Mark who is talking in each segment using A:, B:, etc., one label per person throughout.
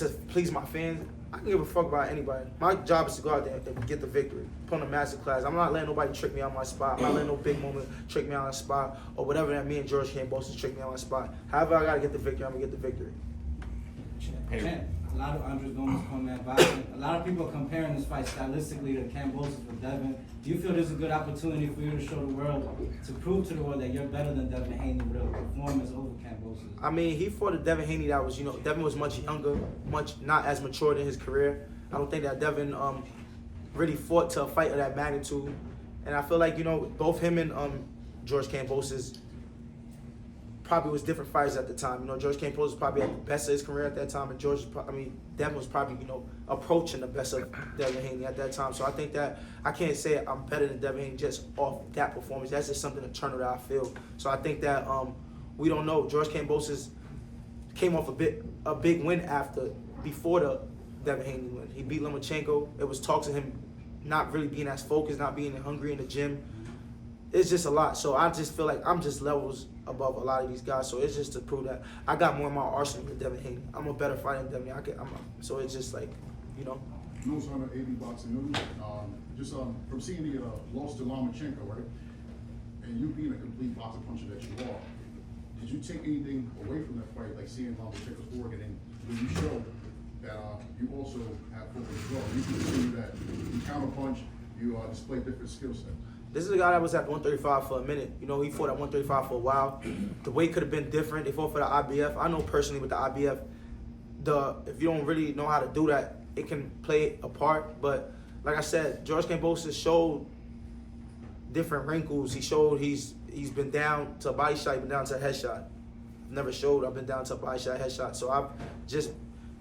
A: to please my fans, I can give a fuck about anybody. My job is to go out there and get the victory, put on a master class. I'm not letting nobody trick me out my spot. I'm not letting no big moment trick me out my spot or whatever that me and George Kambosos trick me out my spot. However I gotta get the victory, I'm gonna get the victory.
B: Champ, a lot of Andres Gomez comment boxing. A lot of people are comparing this fight stylistically to Kambosos with Devin. Do you feel there's a good opportunity for you to show the world, to prove to the world that you're better than Devin Haney with a performance over Kambosos?
A: I mean, he fought a Devin Haney that was, Devin was much younger, much not as mature in his career. I don't think that Devin really fought to a fight of that magnitude. And I feel like, both him and George Kambosos probably was different fighters at the time. George Kambosos was probably at the best of his career at that time, and Devin was probably, approaching the best of Devin Haney at that time. So I think that I can't say I'm better than Devin Haney just off that performance. That's just something internal that I feel. So I think that we don't know. George Kambosos came off a big win before the Devin Haney win. He beat Lomachenko. It was talks of him not really being as focused, not being hungry in the gym. It's just a lot. So I just feel like I'm just levels above a lot of these guys. So it's just to prove that I got more in my arsenal than Devin Haney. I'm a better fighter than Devin Haney. So it's just like,
C: News on the AD Boxing News. Just from seeing the loss to Lomachenko, right? And you being a complete boxing puncher that you are, did you take anything away from that fight, like seeing Lomachenko's work, and then when you show that you also have focus as well? You can see that you counterpunch, you display different skill sets.
A: This is a guy that was at 135 for a minute. He fought at 135 for a while. The weight could have been different. They fought for the IBF. I know personally with the IBF, if you don't really know how to do that, it can play a part. But like I said, George Kambosos showed different wrinkles. He showed he's been down to a body shot, he's been down to a headshot. Never showed I've been down to a body shot, headshot. So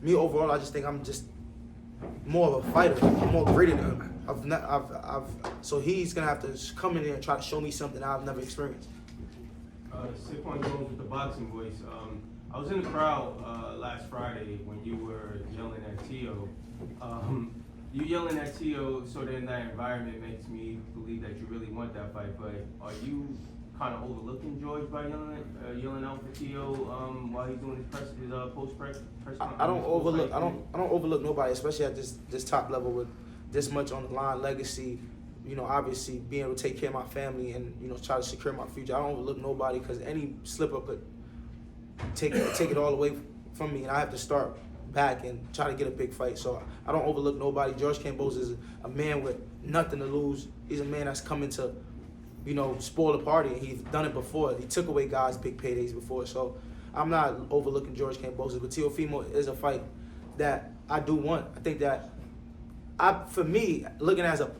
A: overall, I just think I'm just more of a fighter. I'm more gritty than him. So he's gonna have to come in there and try to show me something I've never experienced.
D: Saquon Jones with the boxing voice. I was in the crowd last Friday when you were yelling at Teo. You yelling at Teo sort of in that environment makes me believe that you really want that fight. But are you kind of overlooking George by yelling out for Teo while he's doing his post press?
A: I don't overlook nobody, especially at this top level with this much on the line, legacy. Obviously being able to take care of my family and try to secure my future. I don't overlook nobody because any slip up could take it all away from me, and I have to start back and try to get a big fight. So I don't overlook nobody. George Kambosos is a man with nothing to lose. He's a man that's coming to, spoil the party, and he's done it before. He took away guys' big paydays before. So I'm not overlooking George Kambosos, but Teofimo is a fight that I do want. I think that for me, looking as a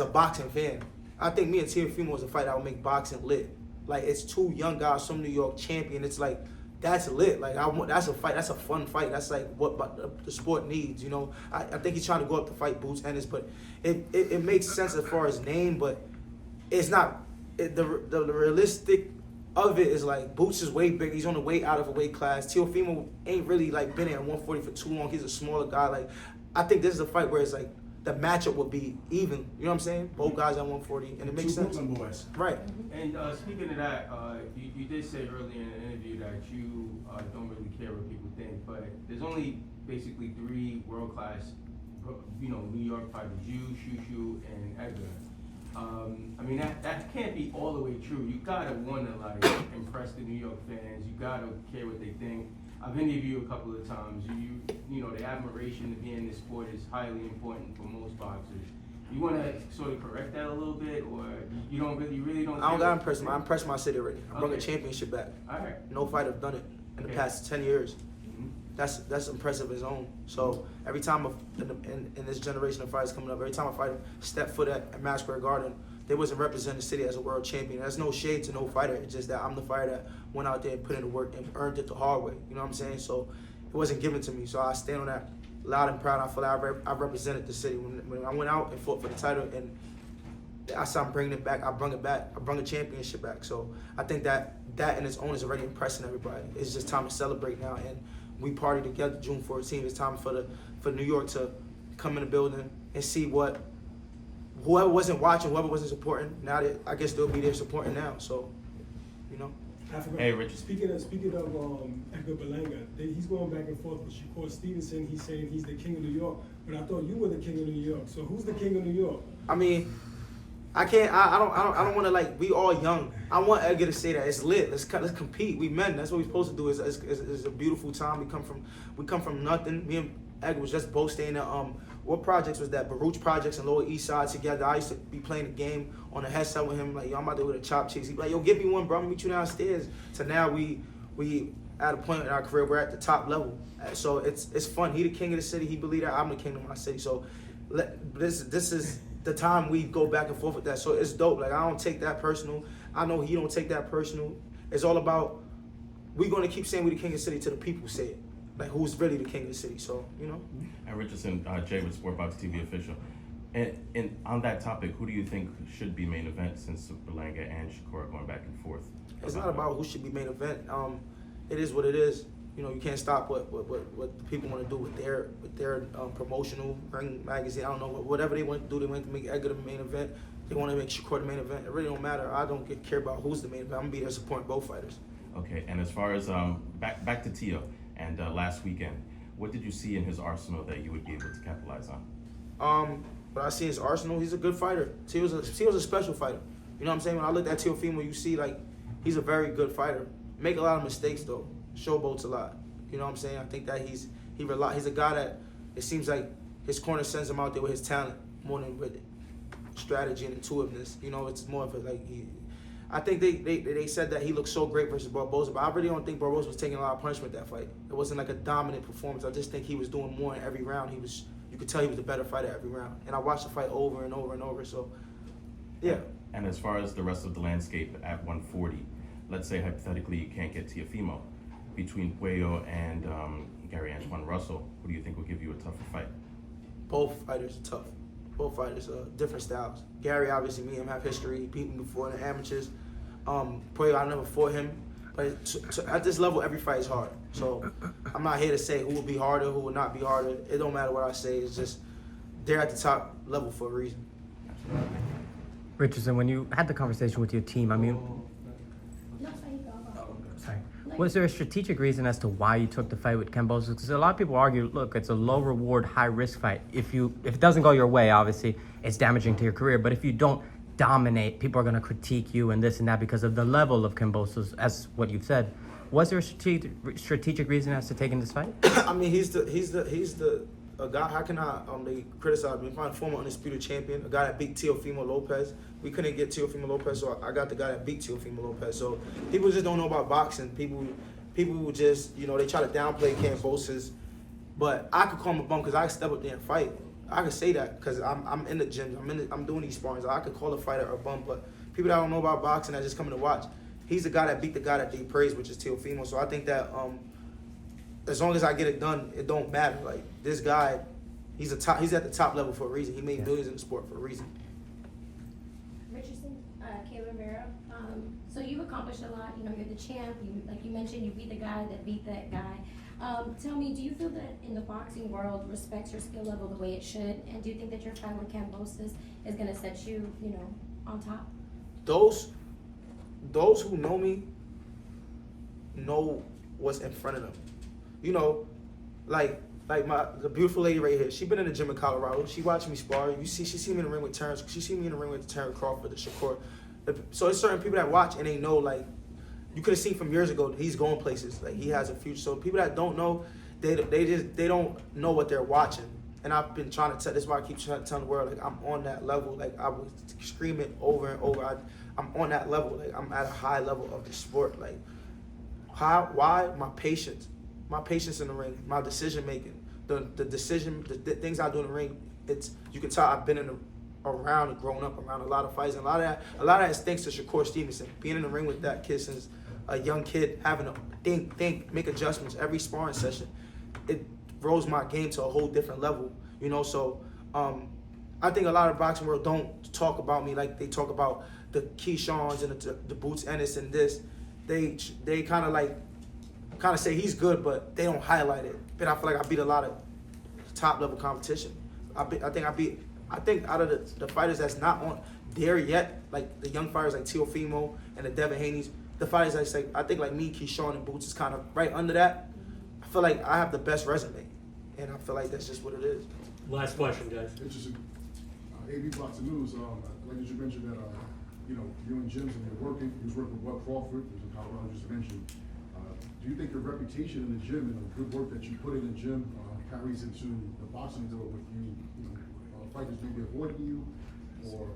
A: boxing fan, I think me and Teofimo is a fight that will make boxing lit. Like, it's two young guys from New York, champion. It's like, that's lit. Like, that's a fight. That's a fun fight. That's like what the sport needs. I think he's trying to go up to fight Boots Ennis, but it makes sense as far as name, but it's not. The realistic of it is like Boots is way big. He's on the way out of a weight class. Teofimo ain't really been at 140 for too long. He's a smaller guy. I think this is a fight where it's like the matchup would be even. You know what I'm saying? Both guys at 140, and it makes sense.
C: Brooklyn boys.
A: Right.
D: And speaking of that, you did say earlier in the interview that you don't really care what people think, but there's only basically 3 world-class, New York fighters: you, Shushu, and Edgar. I mean, that can't be all the way true. You gotta want to impress the New York fans. You gotta care what they think. I've interviewed you a couple of times. The admiration to be in this sport is highly important for most boxers. You want to sort of correct that a little bit, or you really don't?
A: I don't got impressed. I impressed my city already. I brought a championship back.
D: All right.
A: No fighter have done it in the past 10 years. That's impressive as own. So every time in this generation of fighters coming up, every time a fighter step foot at Madison Square Garden, they wasn't representing the city as a world champion. That's no shade to no fighter. It's just that I'm the fighter that went out there and put in the work and earned it the hard way. You know what I'm saying? So it wasn't given to me. So I stand on that loud and proud. I feel like I represented the city. When I went out and fought for the title, and I said I'm bringing it back. I brung it back. I brung a championship back. So I think that in its own is already impressing everybody. It's just time to celebrate now, and we party together June 14th. It's time for New York to come in the building and see what whoever wasn't watching, whoever wasn't supporting. Now I guess they'll be there supporting now. So,
E: I forgot.
D: Hey, Richard.
E: Speaking of Edgar Berlanga, he's going back and forth with Shakur Stevenson. He's saying he's the king of New York, but I thought you were the king of New York. So who's the king of New York?
A: I mean, I can't. I don't want to like. We all young. I want Edgar to say that it's lit. Let's compete. We men. That's what we're supposed to do. It's a beautiful time. We come from nothing. Me and Edgar was just both staying at what projects was that? Baruch projects and Lower East Side together. I used to be playing the game on the headset with him. Like, yo, I'm out there with a chop cheeks. He'd be like, yo, give me one, bro. I'm gonna meet you downstairs. So now we at a point in our career we're at the top level. So it's fun. He the king of the city. He believe that I'm the king of my city. So this is the time we go back and forth with that. So it's dope. Like, I don't take that personal. I know he don't take that personal. It's all about, we're going to keep saying we the king of the city till the people say it. Like, who's really the king of the city. So, you know.
D: And Richardson, Jay with Sportbox TV official. And on that topic, who do you think should be main event since Berlanga and Shakur are going back and forth?
A: It's not about who should be main event. It is what it is. You know, you can't stop what the people want to do with their promotional ring magazine. I don't know, whatever they want to do. They want to make Edgar the main event. They want to make Shakur the main event. It really don't matter. I don't care about who's the main event. I'm gonna be there supporting both fighters.
D: Okay, and as far as back to Teo and last weekend, what did you see in his arsenal that you would be able to capitalize on?
A: What I see in his arsenal, he's a good fighter. Teo's a special fighter. You know what I'm saying? When I looked at Teofimo, you see like he's a very good fighter. Make a lot of mistakes though. Showboats a lot. You know what I'm saying? I think that he's a guy that it seems like his corner sends him out there with his talent more than with strategy and intuitiveness. You know, it's more of a like I think they said that he looked so great versus Barboza, but I really don't think Barboza was taking a lot of punishment that fight. It wasn't like a dominant performance. I just think he was doing more in every round. You could tell he was the better fighter every round. And I watched the fight over and over and over. So yeah.
D: And as far as the rest of the landscape at 140, let's say hypothetically you can't get Teofimo. Between Pacquiao and Gary Antoine Russell, who do you think will give you a tougher fight?
A: Both fighters are tough. Both fighters are different styles. Gary, obviously, me and him have history. He beat me before in the amateurs. Pacquiao, I never fought him. But at this level, every fight is hard. So I'm not here to say who will be harder, who will not be harder. It don't matter what I say. It's just they're at the top level for a reason.
F: Richardson, when you had the conversation with your team, I mean, was there a strategic reason as to why you took the fight with Kambosos? Because a lot of people argue, look, it's a low reward, high risk fight. If it doesn't go your way, obviously, it's damaging to your career. But if you don't dominate, people are going to critique you and this and that because of the level of Kambosos, as what you've said. Was there a strategic reason as to taking this fight?
A: I mean, he's a guy. How can they criticize me? I'm a former undisputed champion, a guy that beat Teofimo Lopez. We couldn't get Teofimo Lopez, so I got the guy that beat Teofimo Lopez. So people just don't know about boxing. People just, you know, they try to downplay Kambsos, but I could call him a bum because I can step up there and fight. I can say that because I'm in the gym. I'm doing these sparrings. I could call a fighter a bum, but people that don't know about boxing that just coming to watch, he's the guy that beat the guy that they praise, which is Teofimo. So I think that as long as I get it done, it don't matter. Like, this guy, he's at the top level for a reason. He made billions in the sport for a reason.
G: Richardson, Kayla Rivera. So you've accomplished a lot. You know, you're the champ. Like you mentioned, you beat the guy that beat that guy. Tell me, do you feel that in the boxing world respects your skill level the way it should? And do you think that your fight with Kambosos is going to set you, you know, on top?
A: Those who know me know what's in front of them. You know, like the beautiful lady right here. She been in the gym in Colorado. She watched me spar. She see me in the ring with Terrence. She see me in the ring with Terrence Crawford, the Shakur. So it's certain people that watch and they know, like, you could have seen from years ago, he's going places. Like, he has a future. So people that don't know, they don't know what they're watching. And I've been trying to tell, this is why I keep trying to tell the world, like, I'm on that level. Like, I was screaming over and over. I'm on that level. Like, I'm at a high level of the sport. Like, why? My patience in the ring, my decision making, the things I do in the ring. You can tell I've been around and grown up around a lot of fights, and a lot of that is thanks to Shakur Stevenson. Being in the ring with that kid since a young kid, having to think, make adjustments every sparring session, it rose my game to a whole different level. You know, so I think a lot of boxing world don't talk about me like they talk about the Keishans and the Boots Ennis and this. They kind of say he's good, but they don't highlight it. But I feel like I beat a lot of top level competition. I think out of the fighters that's not on there yet, like the young fighters like Teofimo and the Devin Haney's, the fighters I say, I think like me, Keyshawn, and Boots is kind of right under that. I feel like I have the best resume, and I feel like that's just what it is.
H: Last question, guys.
C: Interesting. AB Boxing News, like as you mentioned that, you're in gyms and you're working, you was working with Bud Crawford, who's in Colorado, just mentioned. Do you think your reputation in the gym and the good work that you put in the gym carries into the boxing door with you, fighters maybe avoiding you, or,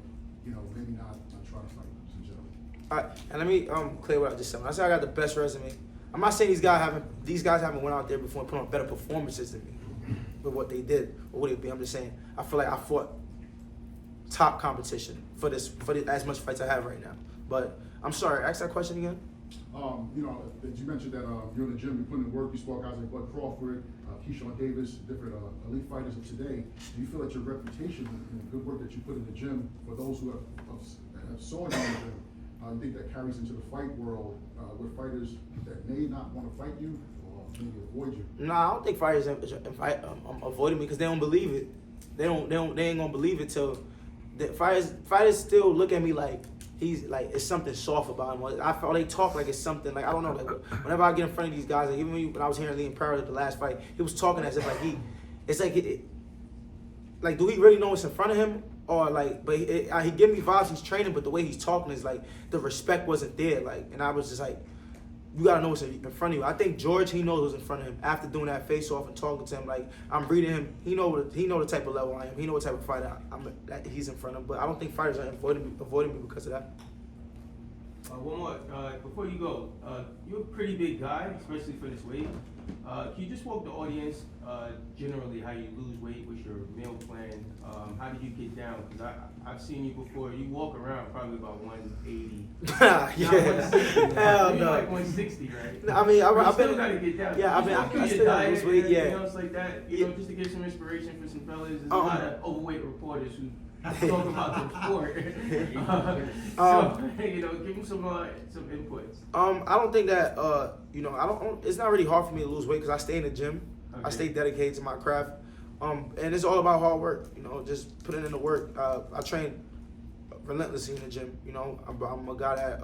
C: maybe not trying to fight in general?
A: All right, and let me clear what I just said. When I say I got the best resume, I'm not saying these guys haven't went out there before and put on better performances than me with what they did or what it be. I'm just saying I feel like I fought top competition for as much fights I have right now. But I'm sorry, ask that question again.
C: That you mentioned that you're in the gym, you put in work, you fought guys like Bud Crawford, Keyshawn Davis, different elite fighters of today. Do you feel that your reputation and the good work that you put in the gym for those who have saw you in the gym, you think that carries into the fight world with fighters that may not want to fight you or maybe avoid you?
A: No, I don't think fighters avoiding me because they don't believe it. They ain't gonna believe it till the fighters still look at me like he's like it's something soft about him. I feel they talk like it's something like I don't know. Like whenever I get in front of these guys, like even when I was hearing Lee and Perry at the last fight, he was talking as if like like do he really know what's in front of him or like? But he give me vibes he's training, but the way he's talking is like the respect wasn't there. Like and I was just like, you gotta know what's in front of you. I think George he knows what's in front of him after doing that face off and talking to him. Like I'm reading him, he know the type of level I am. He know what type of fighter that he's in front of. But I don't think fighters are avoiding me because of that.
D: One more. Before you go, you're a pretty big guy, especially for this weight. Can you just walk the audience generally how you lose weight? What's your meal plan? How did you get down? Because I've seen you before. You walk around probably about 180.
A: Yeah.
D: 160.
A: Hell
D: You're
A: no.
D: like 160, right?
A: No, I mean,
D: I've
A: been
D: still got to get down.
A: Yeah,
D: I
A: still gotta lose weight. Yeah.
D: Anything else like that? You know, just to get some inspiration for some fellas. There's a lot of overweight reporters who talk about the sport. Give them some inputs.
A: I don't think that it's not really hard for me to lose weight because I stay in the gym.
D: Okay.
A: I stay dedicated to my craft. And it's all about hard work. Just putting in the work. I train relentlessly in the gym. I'm a guy that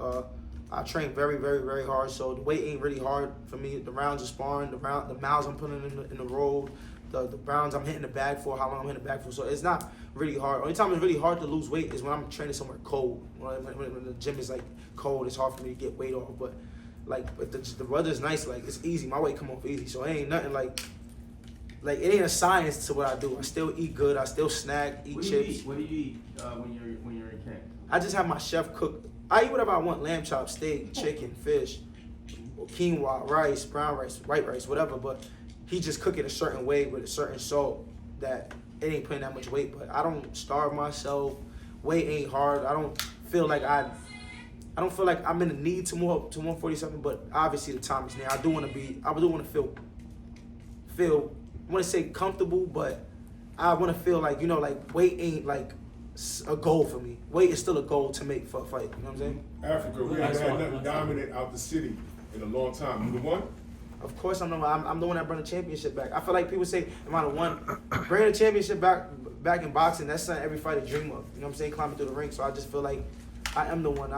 A: I train very, very, very hard. So the weight ain't really hard for me. The rounds of sparring, the miles I'm putting in the road, the rounds I'm hitting the bag for, how long I'm hitting the bag for. So it's not really hard. Only time it's really hard to lose weight is when I'm training somewhere cold. When the gym is like cold, it's hard for me to get weight off. But the weather's nice, like it's easy. My weight come off easy. So it ain't nothing like it ain't a science to what I do. I still eat good. I still snack, eat chips.
D: What do you eat when you're in camp?
A: I just have my chef cook. I eat whatever I want: lamb chop, steak, chicken, fish, quinoa, rice, brown rice, white rice, whatever. But he just cook it a certain way with a certain salt that it ain't putting that much weight. But I don't starve myself. Weight ain't hard. I don't feel like I'm in the need to 147. But obviously the time is near. I do want to feel. I want to say comfortable, but I want to feel like weight ain't like a goal for me. Weight is still a goal to make for a fight. You know what I'm saying?
I: Africa, we haven't had nothing dominant out the city in a long time. You the one?
A: Of course I'm the one that bring the championship back. I feel like people say, am I the one? Bringing the championship back in boxing, that's something every fighter dream of. You know what I'm saying? Climbing through the ring. So I just feel like I am the one.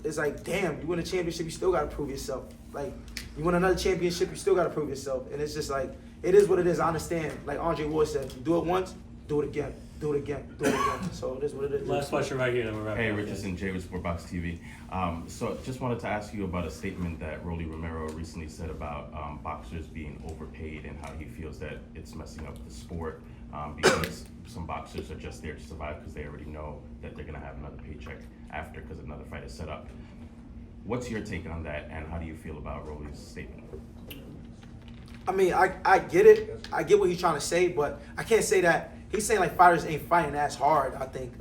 A: It's like, damn, you win a championship, you still got to prove yourself. Like, you win another championship, you still got to prove yourself. And it's just like, it is what it is. I understand. Like Andre Ward said, you do it once, do it again. Do it again. Do it again. So it is what it is.
H: Last question right here. Then we're wrapping
J: Hey,
H: up.
J: Richardson J with Sportbox TV. So just wanted to ask you about a statement that Rolly Romero recently said about boxers being overpaid and how he feels that it's messing up the sport because some boxers are just there to survive because they already know that they're going to have another paycheck after because another fight is set up. What's your take on that, and how do you feel about Rolly's statement?
A: I mean, I get it. I get what he's trying to say, but I can't say that. He's saying like fighters ain't fighting as hard. I think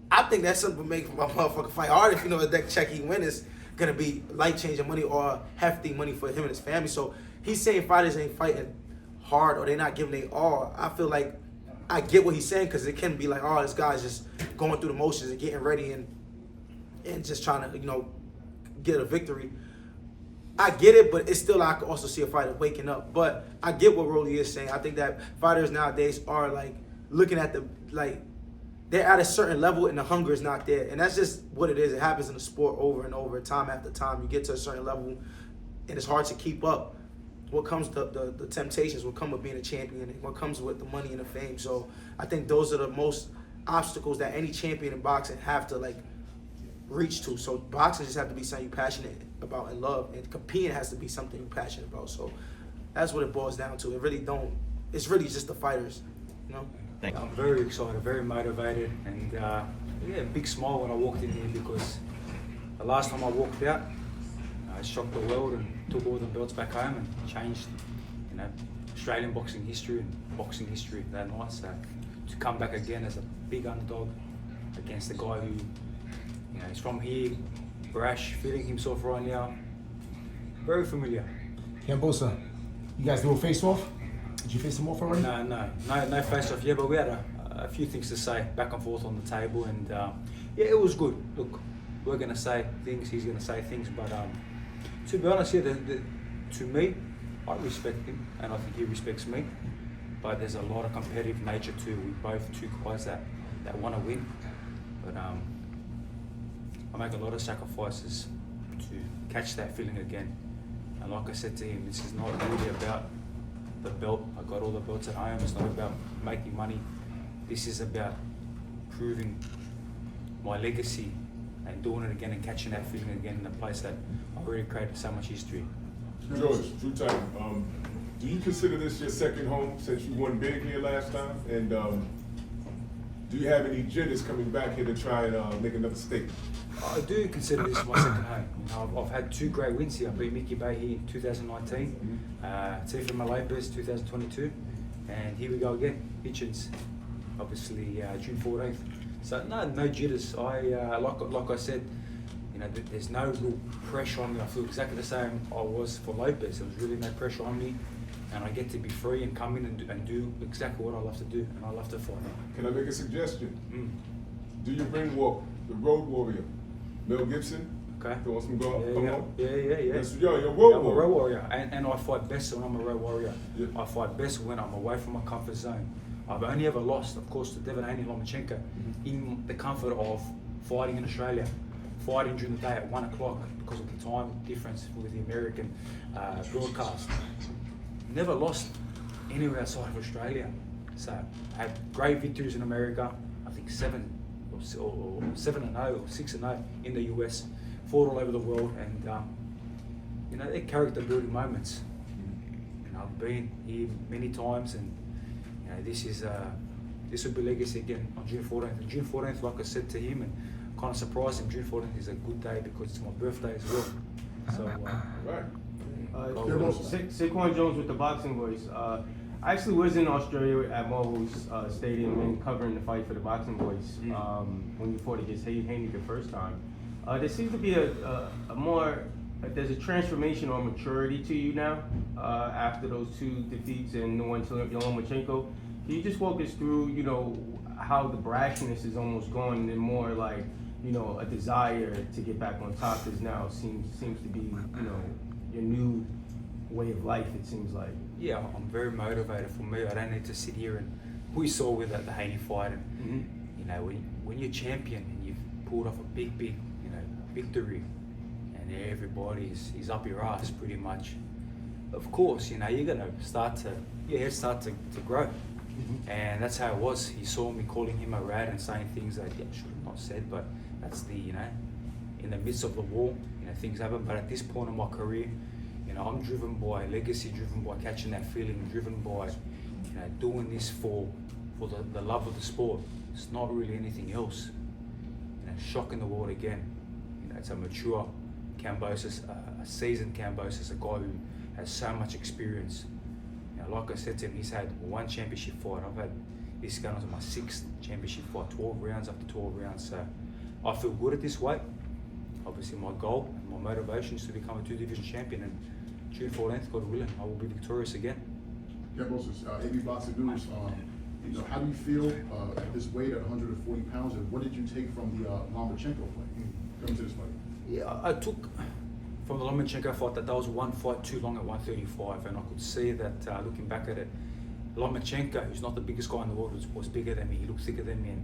A: that's something to make a motherfucker fight hard if you know that check he win is gonna be life-changing money or hefty money for him and his family. So he's saying fighters ain't fighting hard or they're not giving their all. I feel like I get what he's saying because it can be like, oh, this guy's just going through the motions and getting ready and just trying to get a victory. I get it, but it's still I can also see a fighter waking up. But I get what Rolly is saying. I think that fighters nowadays are like looking at they're at a certain level and the hunger is not there. And that's just what it is. It happens in the sport over and over, time after time. You get to a certain level and it's hard to keep up. What comes the temptations, what come with being a champion, and what comes with the money and the fame. So I think those are the most obstacles that any champion in boxing have to like reach to. So boxing just have to be something you're passionate about and love, and competing has to be something you're passionate about. So that's what it boils down to. It's really just the fighters, you know?
J: Thank you.
K: I'm very excited, very motivated, and yeah, a big smile when I walked in here because the last time I walked out, I shocked the world and took all the belts back home and changed, you know, Australian boxing history and boxing history that night. So to come back again as a big underdog against a guy who, you know, is from here, brash, feeling himself right now, very familiar.
L: Kambosos, you guys do a face-off? Did you face him off already?
K: No face off yet, but we had a few things to say back and forth on the table, and yeah, it was good. Look, we're gonna say things, he's gonna say things, but to be honest, yeah, to me, I respect him, and I think he respects me. But there's a lot of competitive nature too. We both two guys that want to win, but I make a lot of sacrifices to catch that feeling again. And like I said to him, this is not really about the belt. I got all the belts at home. It's not about making money. This is about proving my legacy and doing it again and catching that feeling again in a place that I already created so much history.
I: George, Drew Titan, do you consider this your second home since you won big here last time? And do you have any jitters coming back here to try and make another statement?
K: I do consider this my second home. You know, I've had 2 great wins here. I beat Mickey Bay here in 2019, Teofimo Lopez 2022, and here we go again, Htichins, obviously June 14th. So no jitters. Like I said, you know, there's no real pressure on me. I feel exactly the same I was for Lopez. There was really no pressure on me, and I get to be free and come in and do exactly what I love to do, and I love to fight.
I: Can I make a suggestion? Do your ring walk, the Road Warrior, Mel Gibson.
K: Okay.
I: Throwing some guard.
K: Yeah,
I: Come
K: yeah.
I: on.
K: Yeah.
I: You're a
K: Yeah,
I: road
K: I'm a
I: warrior.
K: road warrior, and I fight best when I'm a road warrior.
I: Yeah.
K: I fight best when I'm away from my comfort zone. I've only ever lost, of course, to Devin Haney Lomachenko in the comfort of fighting in Australia, fighting during the day at 1 o'clock because of the time difference with the American broadcast. Never lost anywhere outside of Australia. So I had great victories in America. I think 7-0 or 6-0 in the US. Fought all over the world, and you know, they're character building moments. You know, I've been here many times, and you know, this will be legacy again on June 14th. And June 14th, like I said to him, and kind of surprised him, June 14th is a good day because it's my birthday as well. So
I: Right.
D: Saquon Jones with the Boxing Voice. I actually was in Australia at Marvel's Stadium and covering the fight for the Boxing Voice when you fought against Haney the first time. There seems to be a more, there's a transformation or maturity to you now after those 2 defeats and no one to Lomachenko. Can you just walk us through, you know, how the brashness is almost gone and more like, you know, a desire to get back on top is now seems to be, you know, your new way of life, it seems like.
K: yeah, I'm very motivated. For me, I don't need to sit here and we saw with the Haney fight, and you know, when you're champion and you've pulled off a big you know, victory, and everybody is up your ass pretty much. Of course, you know, you're gonna start to grow. And that's how it was. He saw me calling him a rat and saying things that I should have not said, but that's the, you know, in the midst of the war, you know, things happen. But at this point in my career, you know, I'm driven by legacy, driven by catching that feeling, driven by, you know, doing this for the love of the sport. It's not really anything else. You know, shocking the world again. You know, it's a mature Kambosos, a seasoned Kambosos, a guy who has so much experience. You know, like I said to him, he's had 1 championship fight. I've had this going on to my 6th championship fight, 12 rounds after 12 rounds. So I feel good at this weight. Obviously, my goal and my motivation is to become a 2-division champion. And June 14th, God willing, I will be victorious again.
C: Kambosos, AB Boxing News, you know, how do you feel at this weight at 140 pounds, and what did you take from the Lomachenko fight coming to this fight?
K: Yeah, I took from the Lomachenko fight that was 1 fight too long at 135, and I could see that looking back at it, Lomachenko, who's not the biggest guy in the world, was bigger than me. He looked thicker than me, and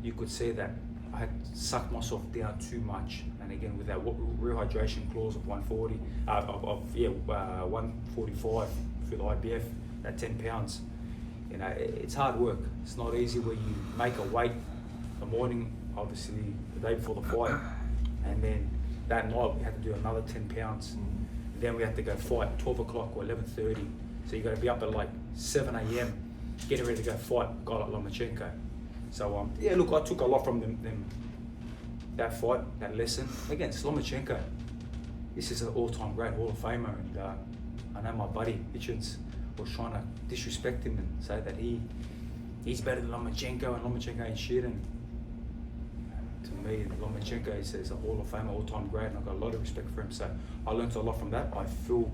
K: you could see that I had sucked myself down too much. And again, with that rehydration clause of 140, 145 for the IBF at 10 pounds. You know, it's hard work. It's not easy where you make a weight the morning, obviously the day before the fight, and then that night we had to do another 10 pounds. Then we had to go fight 12 o'clock or 11:30. So you got to be up at like 7 a.m. getting ready to go fight a guy like Lomachenko. So yeah, look, I took a lot from them that fight, that lesson. Again, it's Lomachenko. This is an all-time great Hall of Famer, and I know my buddy Htichins was trying to disrespect him and say that he's better than Lomachenko and Lomachenko ain't shit. And to me, Lomachenko is a Hall of Famer, all-time great, and I've got a lot of respect for him. So I learned a lot from that. I feel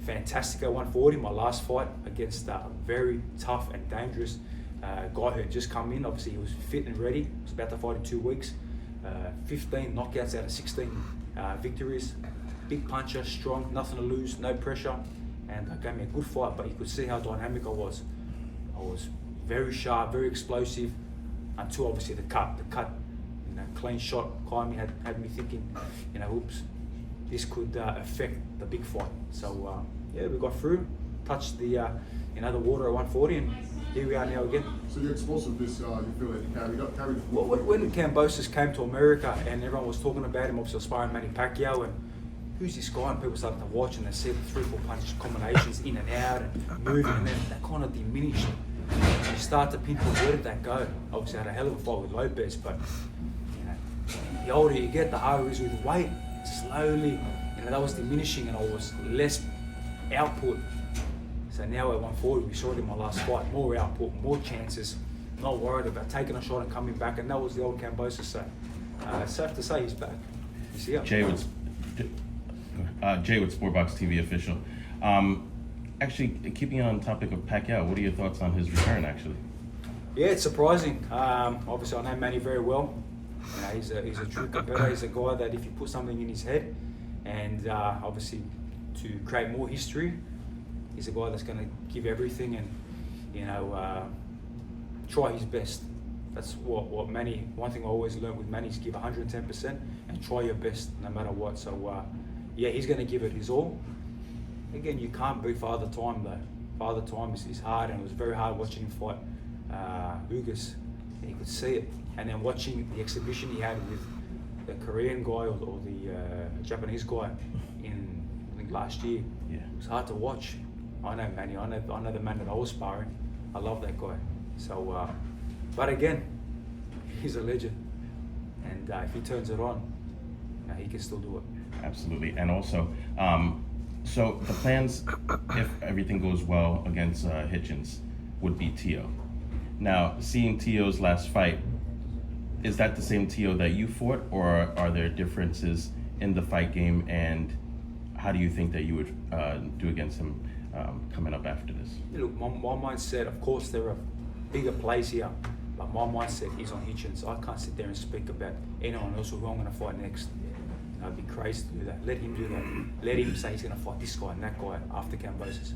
K: fantastic at 140. My last fight against a very tough and dangerous guy who had just come in. Obviously, he was fit and ready. He was about to fight in 2 weeks. 15 knockouts out of 16 victories. Big puncher, strong, nothing to lose, no pressure, and gave me a good fight. But you could see how dynamic I was. I was very sharp, very explosive, until obviously the cut. You know, clean shot, Jaime had me thinking, you know, oops, this could affect the big fight. So yeah, we got through, touched the the water at 140, and here we are now again.
C: So your explosiveness, you feel like you carried the
K: Well, when Kambosos came to America and everyone was talking about him, obviously sparring Manny Pacquiao, and who's this guy? And people started to watch and they see the 3-4 punch combinations in and out and moving, and then that kind of diminished. You start to pinpoint, where did that go? Obviously, I had a hell of a fight with Lopez, but you know, the older you get, the harder it is with weight. Slowly, you know, that was diminishing, and I was less output. So now at 140, we saw it in my last fight, more output, more chances, not worried about taking a shot and coming back, and that was the old Kambosos. So safe to say he's back. You see
J: Jay with Sportbox TV official. Actually, keeping on topic of Pacquiao, what are your thoughts on his return? Actually,
K: yeah, it's surprising. Obviously, I know Manny very well. You know, he's a true competitor. He's a guy that if you put something in his head, and obviously to create more history, he's a guy that's going to give everything and try his best. That's what Manny. One thing I always learned with Manny is give 110% and try your best no matter what. So yeah, he's going to give it his all. Again, you can't beat Father Time though. Father Time is hard, and it was very hard watching him fight Ugas. You could see it, and then watching the exhibition he had with the Korean guy or the Japanese guy in I think last year.
J: Yeah,
K: it was hard to watch. I know Manny. I know the man that I was sparring. I love that guy. So, but again, he's a legend, and if he turns it on, he can still do it.
J: Absolutely, and also, so the plans, if everything goes well against Hitchins, would be Teo. Now, seeing Teo's last fight, is that the same Teo that you fought, or are there differences in the fight game, and how do you think that you would do against him coming up after this?
K: Yeah, look, my mindset, of course, there are bigger plays here, but my mindset is on Hitchins. I can't sit there and speak about anyone else who I'm going to fight next. I'd be crazy to do that. Let him do that. Let him say he's going to fight this guy and that guy after Kambosos.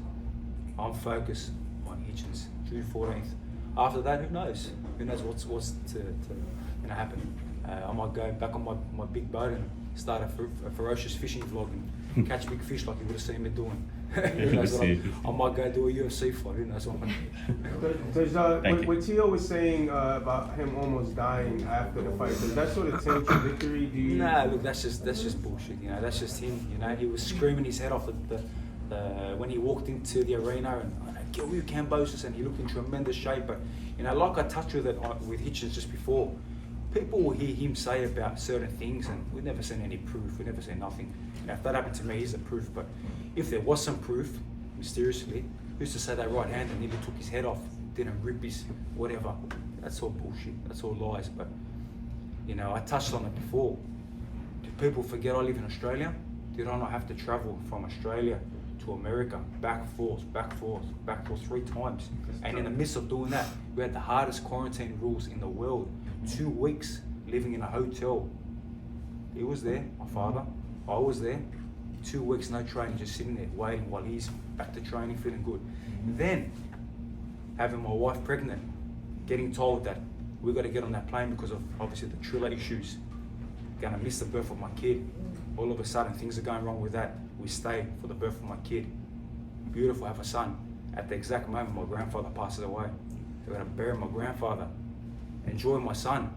K: I'm focused on Hitchins, June 14th. After that, who knows? Who knows what's to happen? I might go back on my big boat and start a ferocious fishing vlog and catch big fish like you would have seen me doing. Who knows what I might go do a UFC fight. Who knows what I'm going
M: what Teo was saying about him almost dying after the fight, does that sort of taint your victory?
K: Nah, look, that's just bullshit. You know, that's just him. You know, he was screaming his head off when he walked into the arena and kill you, Kambosos, and he looked in tremendous shape. But you know, like I touched with Hitchins just before, people will hear him say about certain things, and we've never seen any proof. We never seen nothing. You know, if that happened to me, he's the proof. But if there was some proof, mysteriously, who's to say that right hand and nearly took his head off, didn't rip his whatever? That's all bullshit. That's all lies. But you know, I touched on it before. Do people forget I live in Australia? Did I not have to travel from Australia to America, back and forth 3 times? And in the midst of doing that, we had the hardest quarantine rules in the world. 2 weeks living in a hotel. He was there, my father. I was there. 2 weeks, no training, just sitting there waiting while he's back to training, feeling good. Then having my wife pregnant, getting told that We got to get on that plane because of obviously the Triller issues. Gonna miss the birth of my kid. All of a sudden things are going wrong with that. We stay for the birth of my kid. Beautiful, have a son. At the exact moment my grandfather passes away. They're gonna bury my grandfather. Enjoy my son.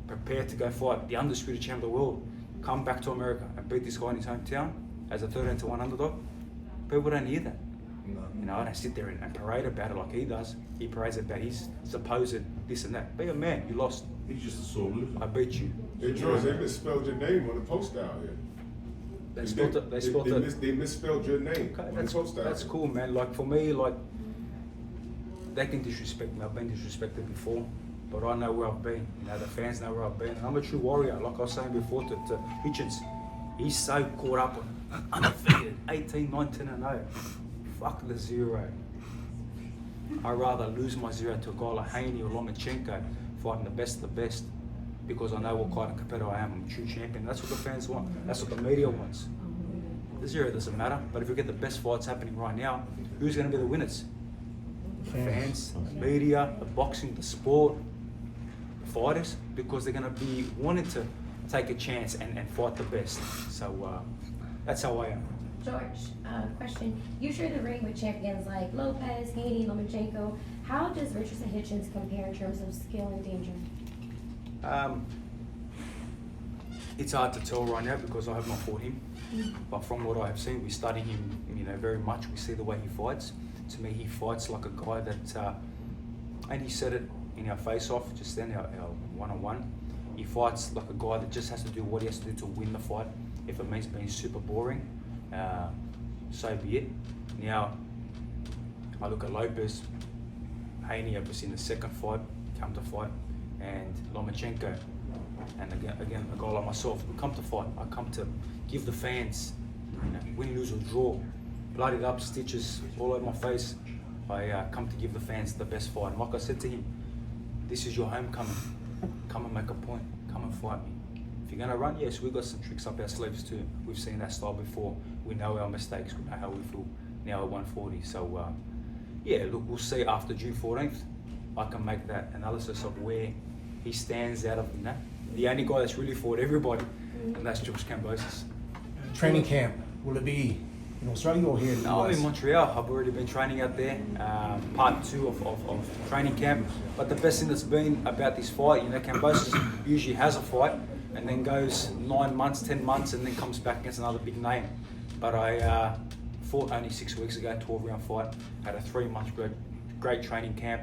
K: Prepare to go fight the undisputed champ of the world. Come back to America and beat this guy in his hometown as a 13-1 underdog. People don't hear that. You know, I don't sit there and parade about it like he does. He parades about his supposed this and that. Be a man, you lost.
I: He's just a sore loser.
K: I beat you.
I: Hey, George, they misspelled your name on the post out here.
K: They spelled it.
I: They misspelled your name
K: Okay,
I: on the post out.
K: that's cool, man. Like for me, like they can disrespect me. I've been disrespected before, but I know where I've been. You know, the fans know where I've been. And I'm a true warrior. Like I was saying before to Hitchins, he's so caught up on undefeated, 18, 19 and 0. Fuck the 0. I'd rather lose my 0 to a guy like Haney or Lomachenko fighting the best of the best, because I know what kind of competitor I am. I'm a true champion. That's what the fans want. That's what the media wants. The 0 doesn't matter, but if we get the best fights happening right now, who's going to be the winners? The fans, the media, the boxing, the sport, the fighters, because they're going to be wanting to take a chance and fight the best. So that's how I am.
G: George, question. You share the ring with champions like Lopez, Haney, Lomachenko. How does Richardson Hitchins compare in terms of skill and danger?
K: It's hard to tell right now because I have not fought him. But from what I have seen, we study him, you know, very much. We see the way he fights. To me, he fights like a guy that, and he said it in our face-off just then, our one-on-one. He fights like a guy that just has to do what he has to do to win the fight. If it means being super boring, so be it. Now, I look at Lopez, Haney, obviously in the second fight, come to fight, and Lomachenko, and again, a guy like myself, we come to fight. I come to give the fans, you know, win, lose or draw, bloodied up, stitches all over my face. I come to give the fans the best fight. And like I said to him, this is your homecoming. Come and make a point. Come and fight me. If you're gonna run, yes, we've got some tricks up our sleeves too. We've seen that style before. We know our mistakes. We know how we feel now at 140. So yeah, look, we'll see after June 14th. I can make that analysis of where he stands out of, you know, the only guy that's really fought everybody, and that's George Kambosos.
L: Training camp, will it be in Australia or here in the
K: No, I'm
L: US?
K: in Montreal. I've already been training out there, part 2 of training camp. But the best thing that's been about this fight, you know, Kambosos usually has a fight and then goes 9 months, 10 months, and then comes back against another big name. But I fought only 6 weeks ago, 12-round fight, had a 3-month great training camp,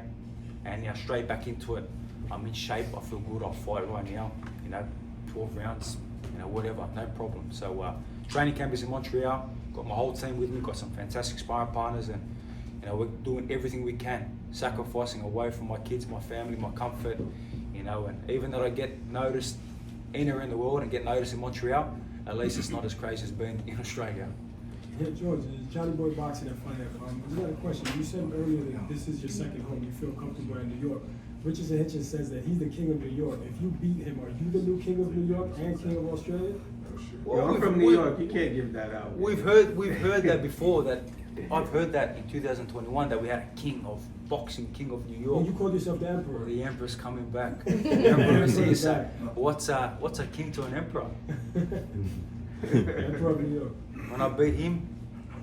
K: and now straight back into it. I'm in shape, I feel good, I'll fight right now, you know, 12 rounds, you know, whatever, no problem. So training camp is in Montreal, got my whole team with me, got some fantastic sparring partners, and you know, we're doing everything we can, sacrificing away from my kids, my family, my comfort, you know, and even though I get noticed anywhere in the world and get noticed in Montreal, at least it's not as crazy as being in Australia.
E: Yeah, George, it's Johnny Boy Boxing at Fire. I got a question. You said earlier that this is your second home. You feel comfortable in New York. Richardson Hitchins says that he's the king of New York. If you beat him, are you the new king of New York and king of Australia?
M: Yo, I'm from New York. You can't give that out.
K: We've heard that before. That I've heard that in 2021 that we had a king of boxing, king of New York.
E: Well, you called yourself the emperor.
K: The emperor's coming back. The emperor is here. So what's a king to an emperor?
E: Emperor of New York.
K: When I beat him,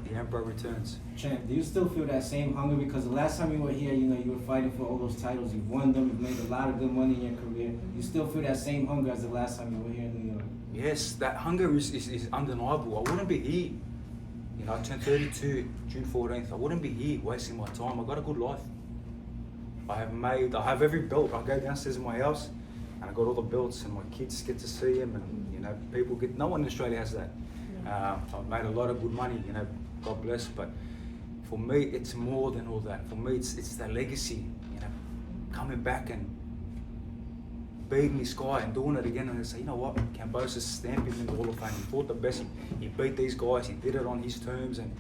K: the emperor returns.
B: Champ, do you still feel that same hunger? Because the last time you were here, you know, you were fighting for all those titles. You've won them. You've made a lot of good money in your career. You still feel that same hunger as the last time you were here in New York?
K: Yes, that hunger is undeniable. I wouldn't be here. You know, I turned 32 June 14th. I wouldn't be here wasting my time. I got a good life. I have every belt. I go downstairs in my house and I got all the belts, and my kids get to see them, and you know, people get. No one in Australia has that. I've made a lot of good money. You know, God bless. But for me, it's more than all that. For me, it's that legacy. You know, coming back and beating this guy and doing it again, and I say, you know what, Kambsos stamped him in the Hall of Fame. He fought the best. He beat these guys. He did it on his terms, and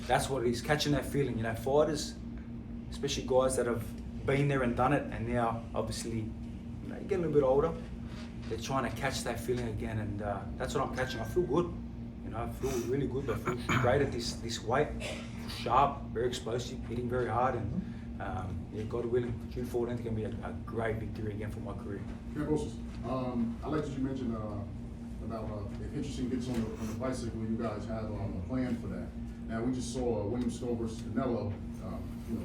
K: that's what it is. Catching that feeling. You know, fighters, especially guys that have been there and done it, and now obviously, you know, you get a little bit older. They're trying to catch that feeling again, and that's what I'm catching. I feel good. You know, I feel really good. I feel great at this weight. Sharp, very explosive, hitting very hard, and Yeah, God willing, June 14th can be a great victory again for my career.
C: Kambosos, I like that you mentioned about if Hitchison gets on the bicycle, you guys have a plan for that. Now, we just saw William Stowe versus Canelo,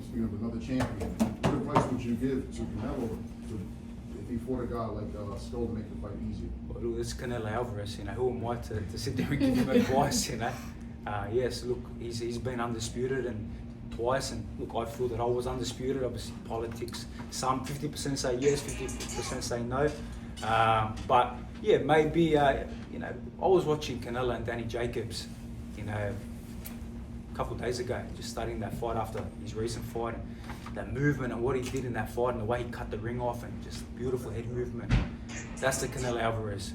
C: speaking of another champion. What advice would you give to Canelo if he fought a guy like Stowe to make the fight easier?
K: Well, look, it's Canelo Alvarez, who am I to sit there and give him advice, Yes, look, he's been undisputed and twice, and look, I feel that I was undisputed. Obviously, politics, some 50% say yes, 50% say no. But yeah, maybe, I was watching Canelo and Danny Jacobs, a couple of days ago, just studying that fight after his recent fight, that movement and what he did in that fight and the way he cut the ring off and just beautiful head movement. That's the Canelo Alvarez.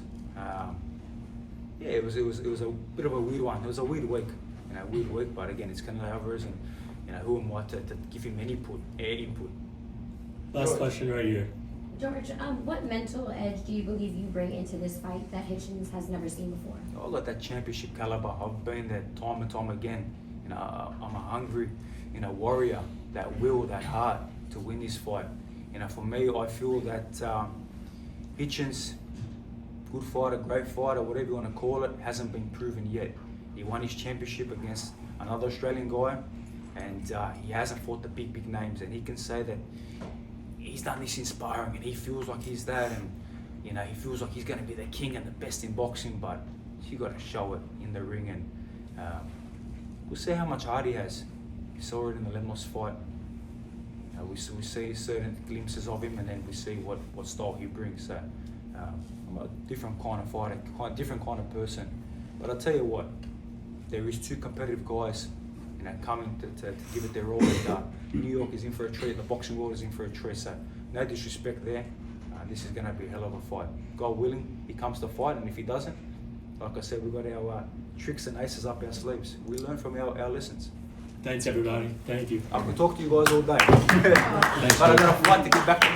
K: Yeah, it was a bit of a weird one. It was a weird week, but again, it's Canelo Alvarez, and who am I to give him any input?
H: Last question right here.
G: George, what mental edge do you believe you bring into this fight that Hitchins has never seen before?
K: I got that championship caliber. I've been there time and time again. I'm a hungry, warrior. That will, that heart to win this fight. For me, I feel that Hitchins, good fighter, great fighter, whatever you want to call it, hasn't been proven yet. He won his championship against another Australian guy, and he hasn't fought the big names. And he can say that he's done this in sparring, and he feels like he's that, and he feels like he's going to be the king and the best in boxing. But you got to show it in the ring, and we'll see how much heart he has. We saw it in the Lemos fight. We see certain glimpses of him, and then we see what style he brings. So I'm a different kind of fighter, different kind of person. But I'll tell you what, there is two competitive guys, coming to give it their all. And, New York is in for a treat. The boxing world is in for a treat. So no disrespect there. This is going to be a hell of a fight. God willing, he comes to fight, and if he doesn't, like I said, we've got our tricks and aces up our sleeves. We learn from our lessons.
H: Thanks, everybody. Thank you.
K: I could talk to you guys all day. But I got a flight to get back to my